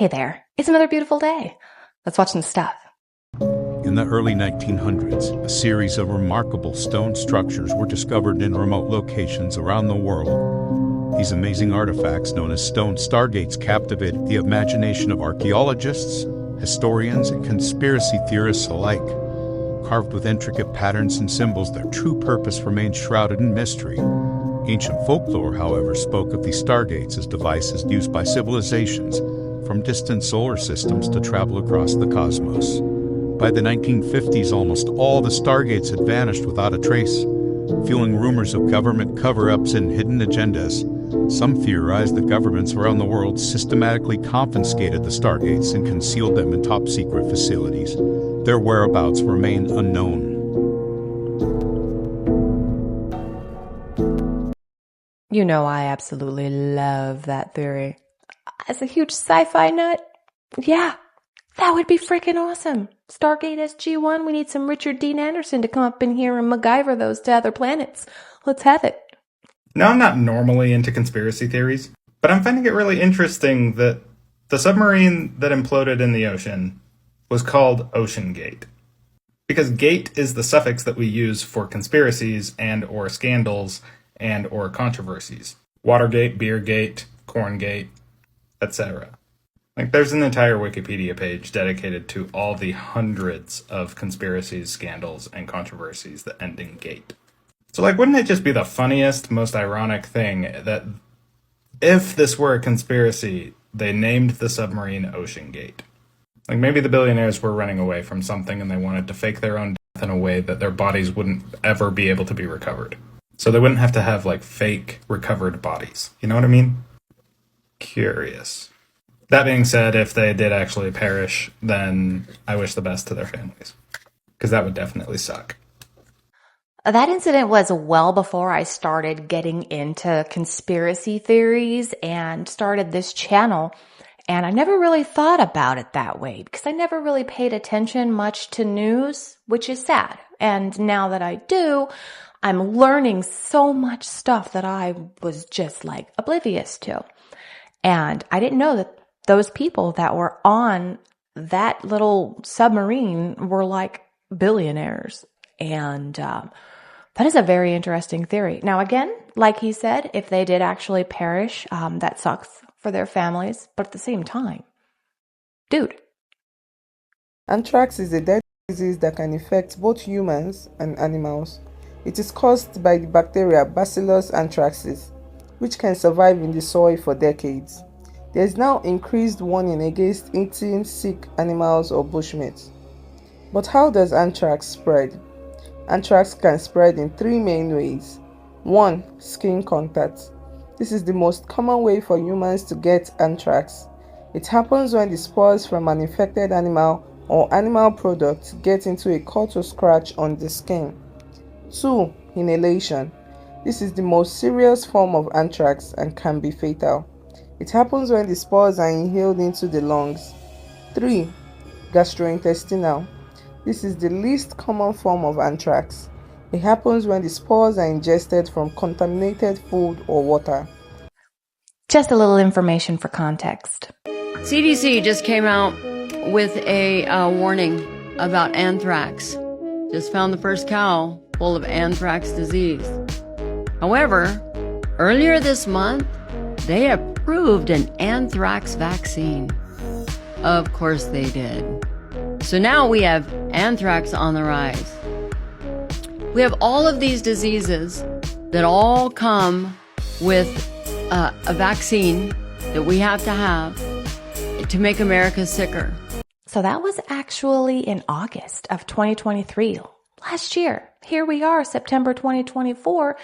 Hey there, it's another beautiful day. Let's watch some stuff. In the early 1900s, a series of remarkable stone structures were discovered in remote locations around the world. These amazing artifacts, known as stone stargates, captivated the imagination of archaeologists, historians, and conspiracy theorists alike. Carved with intricate patterns and symbols, their true purpose remained shrouded in mystery. Ancient folklore, however, spoke of these stargates as devices used by civilizations from distant solar systems to travel across the cosmos. By the 1950s, almost all the stargates had vanished without a trace, fueling rumors of government cover-ups and hidden agendas. Some theorized that governments around the world systematically confiscated the stargates and concealed them in top-secret facilities. Their whereabouts remain unknown. You know I absolutely love that theory. As a huge sci-fi nut, yeah, that would be freaking awesome. Stargate SG-1, we need some Richard Dean Anderson to come up in here and MacGyver those to other planets. Let's have it. Now, I'm not normally into conspiracy theories, but I'm finding it really interesting that the submarine that imploded in the ocean was called OceanGate. Because gate is the suffix that we use for conspiracies and or scandals and or controversies. Watergate, Beergate, Corngate, etc. Like, there's an entire Wikipedia page dedicated to all the hundreds of conspiracies, scandals, and controversies that end in gate. So, wouldn't it just be the funniest, most ironic thing that if this were a conspiracy, they named the submarine OceanGate? Maybe the billionaires were running away from something and they wanted to fake their own death in a way that their bodies wouldn't ever be able to be recovered. So they wouldn't have to have, fake recovered bodies. You know what I mean? Curious. That being said, if they did actually perish, then I wish the best to their families. Because that would definitely suck. That incident was well before I started getting into conspiracy theories and started this channel. And I never really thought about it that way because I never really paid attention much to news, which is sad. And now that I do, I'm learning so much stuff that I was just oblivious to. And I didn't know that those people that were on that little submarine were billionaires. And that is a very interesting theory. Now, again, like he said, if they did actually perish, that sucks for their families. But at the same time, dude. Anthrax is a deadly disease that can infect both humans and animals. It is caused by the bacteria Bacillus anthracis, which can survive in the soil for decades. There is now increased warning against eating sick animals or bushmeat. But how does anthrax spread? Anthrax can spread in three main ways. 1. Skin contact. This is the most common way for humans to get anthrax. It happens when the spores from an infected animal or animal product get into a cut or scratch on the skin. 2. Inhalation. This is the most serious form of anthrax and can be fatal. It happens when the spores are inhaled into the lungs. 3. Gastrointestinal. This is the least common form of anthrax. It happens when the spores are ingested from contaminated food or water. Just a little information for context. CDC just came out with a warning about anthrax. Just found the first cow full of anthrax disease. However, earlier this month, they approved an anthrax vaccine. Of course they did. So now we have anthrax on the rise. We have all of these diseases that all come with a vaccine that we have to make America sicker. So that was actually in August of 2023, last year. Here we are, September 2024,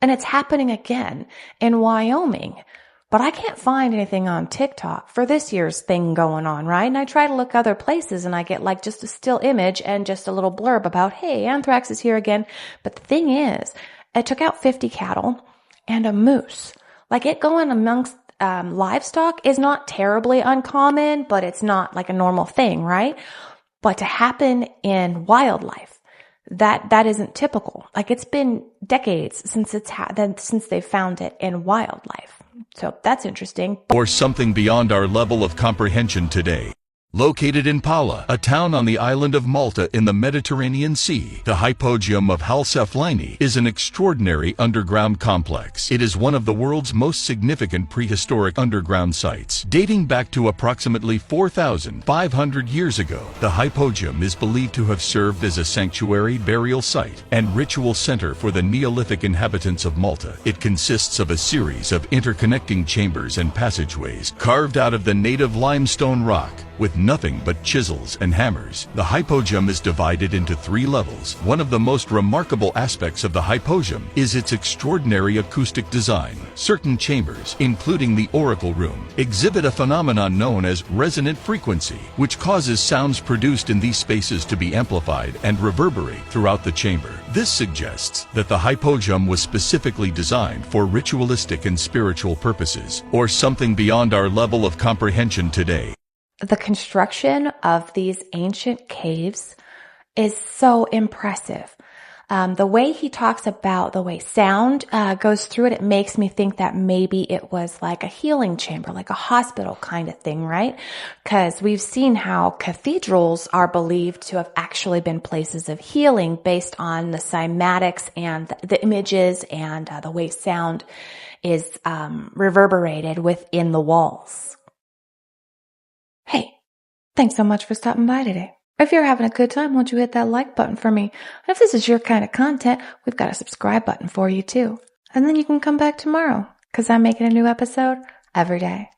and it's happening again in Wyoming. But I can't find anything on TikTok for this year's thing going on, right? And I try to look other places and I get just a still image and just a little blurb about, hey, anthrax is here again. But the thing is, it took out 50 cattle and a moose. It going amongst livestock is not terribly uncommon, but it's not a normal thing, right? But to happen in wildlife, that isn't typical. It's been decades since since they found it in wildlife. So that's interesting. Or something beyond our level of comprehension today. Located in Pala, a town on the island of Malta in the Mediterranean Sea, the Hypogeum of Halseflaini is an extraordinary underground complex. It is one of the world's most significant prehistoric underground sites. Dating back to approximately 4,500 years ago, the Hypogeum is believed to have served as a sanctuary, burial site, and ritual center for the Neolithic inhabitants of Malta. It consists of a series of interconnecting chambers and passageways carved out of the native limestone rock, with nothing but chisels and hammers. The Hypogeum is divided into 3 levels. One of the most remarkable aspects of the Hypogeum is its extraordinary acoustic design. Certain chambers, including the Oracle Room, exhibit a phenomenon known as resonant frequency, which causes sounds produced in these spaces to be amplified and reverberate throughout the chamber. This suggests that the Hypogeum was specifically designed for ritualistic and spiritual purposes, or something beyond our level of comprehension today. The construction of these ancient caves is so impressive. The way he talks about the way sound goes through it, it makes me think that maybe it was like a healing chamber, like a hospital kind of thing, right? Because we've seen how cathedrals are believed to have actually been places of healing based on the cymatics and the images and the way sound is reverberated within the walls. Hey, thanks so much for stopping by today. If you're having a good time, won't you hit that like button for me? And if this is your kind of content, we've got a subscribe button for you too. And then you can come back tomorrow, because I'm making a new episode every day.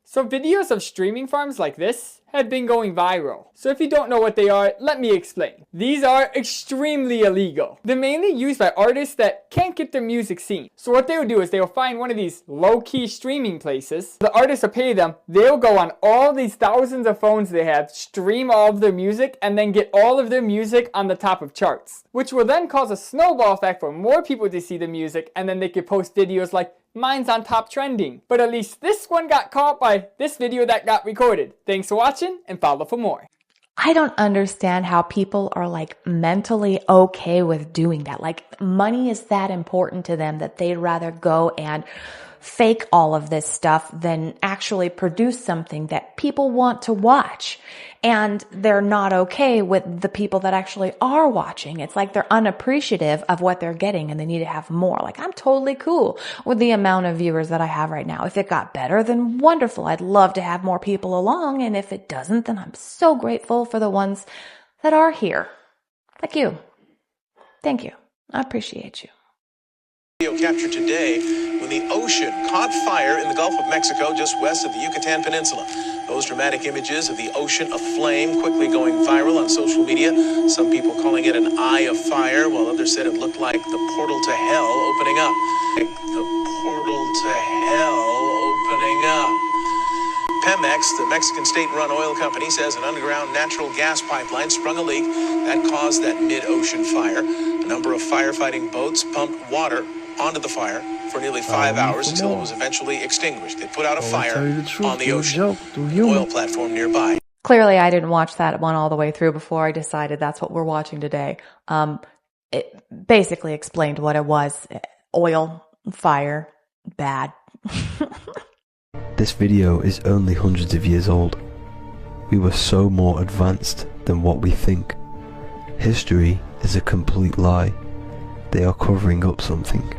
So videos of streaming farms like this had been going viral. So if you don't know what they are, let me explain. These are extremely illegal. They're mainly used by artists that can't get their music seen. So what they will do is they will find one of these low-key streaming places. The artists will pay them. They'll go on all these thousands of phones they have, stream all of their music, and then get all of their music on the top of charts. Which will then cause a snowball effect for more people to see the music, and then they could post videos like, "Mine's on top trending." But at least this one got caught by this video that got recorded. Thanks for watching and follow for more. I don't understand how people are like mentally okay with doing that. Like money is that important to them that they'd rather go and fake all of this stuff than actually produce something that people want to watch. And they're not okay with the people that actually are watching. It's like they're unappreciative of what they're getting and they need to have more. Like I'm totally cool with the amount of viewers that I have right now. If it got better, then wonderful. I'd love to have more people along. And if it doesn't, then I'm so grateful for the ones that are here. Like you. Thank you. I appreciate you. Video captured today when the ocean caught fire in the Gulf of Mexico just west of the Yucatan Peninsula. Those dramatic images of the ocean aflame quickly going viral on social media. Some people calling it an eye of fire, while others said it looked like the portal to hell opening up. The portal to hell opening up. Pemex, the Mexican state-run oil company, says an underground natural gas pipeline sprung a leak that caused that mid-ocean fire. A number of firefighting boats pumped water onto the fire for nearly 5 hours until it was eventually extinguished. They put out a fire on the ocean, an oil platform nearby. Clearly, I didn't watch that one all the way through before I decided that's what we're watching today. It basically explained what it was. Oil, fire, bad. This video is only hundreds of years old. We were so more advanced than what we think. History is a complete lie. They are covering up something.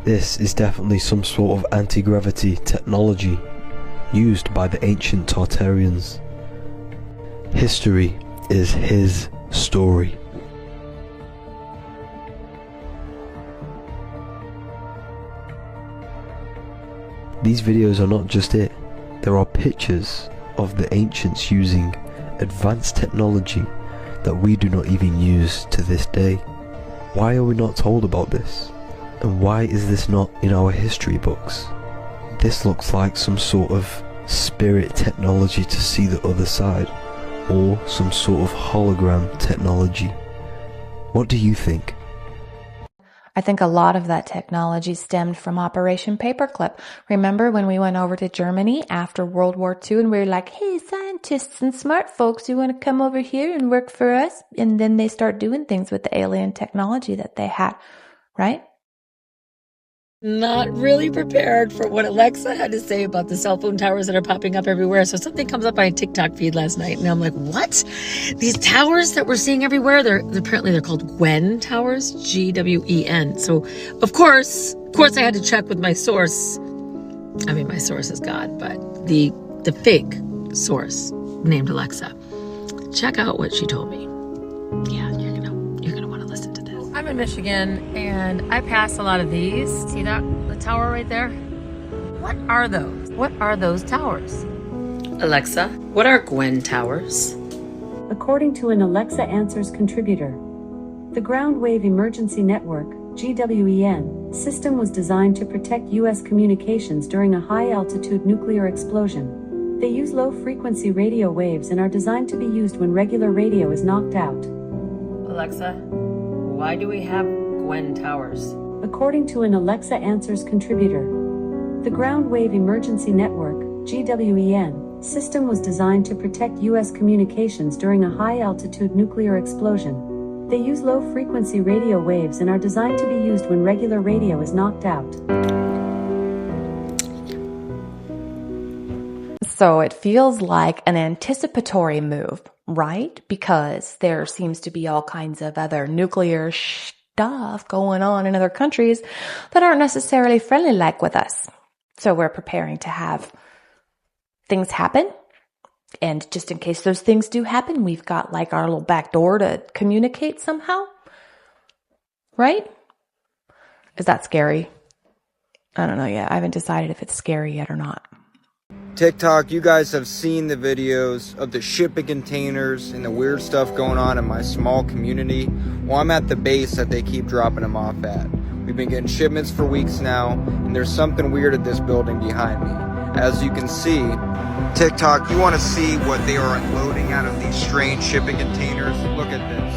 This is definitely some sort of anti-gravity technology used by the ancient Tartarians. History is his story. These videos are not just it. There are pictures of the ancients using advanced technology that we do not even use to this day. Why are we not told about this? And why is this not in our history books? This looks like some sort of spirit technology to see the other side, or some sort of hologram technology. What do you think? I think a lot of that technology stemmed from Operation Paperclip. Remember when we went over to Germany after World War II and we were like, hey, scientists and smart folks, you want to come over here and work for us? And then they start doing things with the alien technology that they had, right? Not really prepared for what Alexa had to say about the cell phone towers that are popping up everywhere. So something comes up on my TikTok feed last night, and I'm like, what? These towers that we're seeing everywhere, they're apparently called Gwen towers, Gwen. So of course I had to check with my source. I mean, my source is God, but the fake source named Alexa. Check out what she told me. Yeah, you're gonna want to listen to this. I'm in Michigan, and I pass a lot of these. See that? The tower right there? What are those? What are those towers? Alexa, what are Gwen towers? According to an Alexa Answers contributor, the Ground Wave Emergency Network, GWEN, system was designed to protect U.S. communications during a high-altitude nuclear explosion. They use low-frequency radio waves and are designed to be used when regular radio is knocked out. Alexa, why do we have Gwen towers? According to an Alexa Answers contributor, the Ground Wave Emergency Network, GWEN, system was designed to protect U.S. communications during a high-altitude nuclear explosion. They use low-frequency radio waves and are designed to be used when regular radio is knocked out. So it feels like an anticipatory move, right? Because there seems to be all kinds of other nuclear stuff going on in other countries that aren't necessarily friendly like with us. So we're preparing to have things happen. And just in case those things do happen, we've got like our little back door to communicate somehow. Right? Is that scary? I don't know yet. I haven't decided if it's scary yet or not. TikTok, you guys have seen the videos of the shipping containers and the weird stuff going on in my small community. Well, I'm at the base that they keep dropping them off at. We've been getting shipments for weeks now, and there's something weird at this building behind me. As you can see, TikTok, you want to see what they are unloading out of these strange shipping containers? Look at this.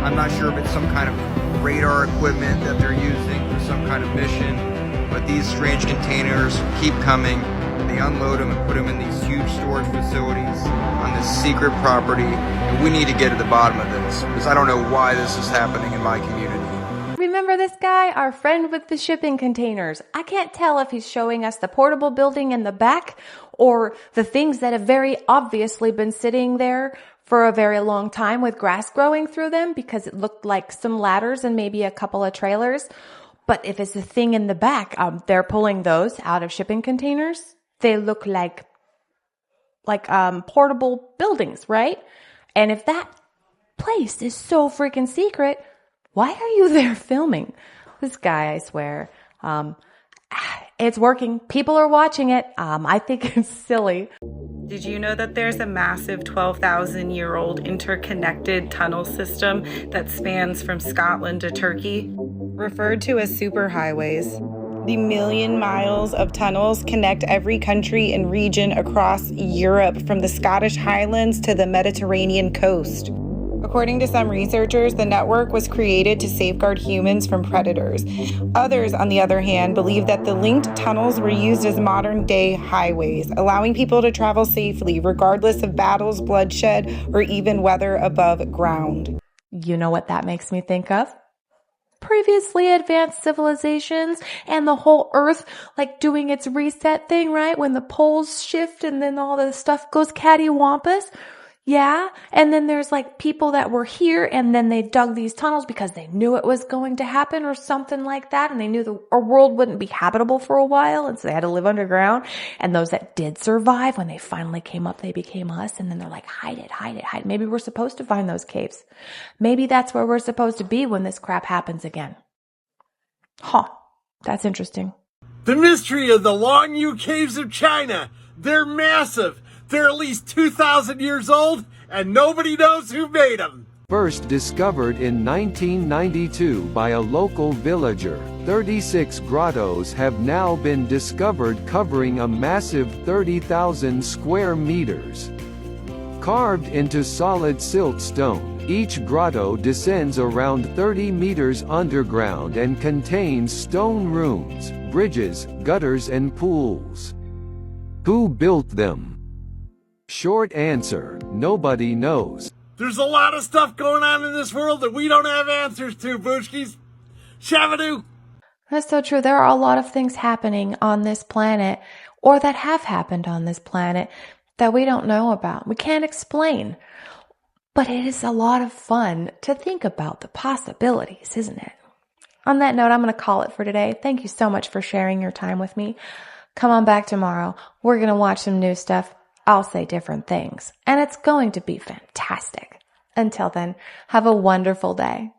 I'm not sure if it's some kind of radar equipment that they're using for some kind of mission, but these strange containers keep coming. They unload them and put them in these huge storage facilities on this secret property, and we need to get to the bottom of this, because I don't know why this is happening in my community. Remember this guy, our friend with the shipping containers? I can't tell if he's showing us the portable building in the back or the things that have very obviously been sitting there for a very long time with grass growing through them, because it looked like some ladders and maybe a couple of trailers. But if it's a thing in the back, they're pulling those out of shipping containers. They look like portable buildings, right? And if that place is so freaking secret, why are you there filming? This guy, I swear, it's working. People are watching it. I think it's silly. Did you know that there's a massive 12,000-year-old interconnected tunnel system that spans from Scotland to Turkey? Referred to as superhighways. The million miles of tunnels connect every country and region across Europe, from the Scottish Highlands to the Mediterranean coast. According to some researchers, the network was created to safeguard humans from predators. Others, on the other hand, believe that the linked tunnels were used as modern-day highways, allowing people to travel safely regardless of battles, bloodshed, or even weather above ground. You know what that makes me think of? Previously advanced civilizations and the whole earth like doing its reset thing, right? When the poles shift and then all the stuff goes cattywampus. Yeah. And then there's like people that were here and then they dug these tunnels because they knew it was going to happen or something like that. And they knew our world wouldn't be habitable for a while. And so they had to live underground. And those that did survive, when they finally came up, they became us. And then they're like, hide it, hide it, hide it. Maybe we're supposed to find those caves. Maybe that's where we're supposed to be when this crap happens again. Huh. That's interesting. The mystery of the Long U Caves of China. They're massive. They're at least 2,000 years old, and nobody knows who made them. First discovered in 1992 by a local villager, 36 grottos have now been discovered covering a massive 30,000 square meters. Carved into solid siltstone, Each grotto descends around 30 meters underground and contains stone rooms, bridges, gutters and pools. Who built them? Short answer, nobody knows. There's a lot of stuff going on in this world that we don't have answers to, Bushkis. Shavadoo! That's so true. There are a lot of things happening on this planet, or that have happened on this planet, that we don't know about. We can't explain. But it is a lot of fun to think about the possibilities, isn't it? On that note, I'm going to call it for today. Thank you so much for sharing your time with me. Come on back tomorrow. We're going to watch some new stuff. I'll say different things. And it's going to be fantastic. Until then, have a wonderful day.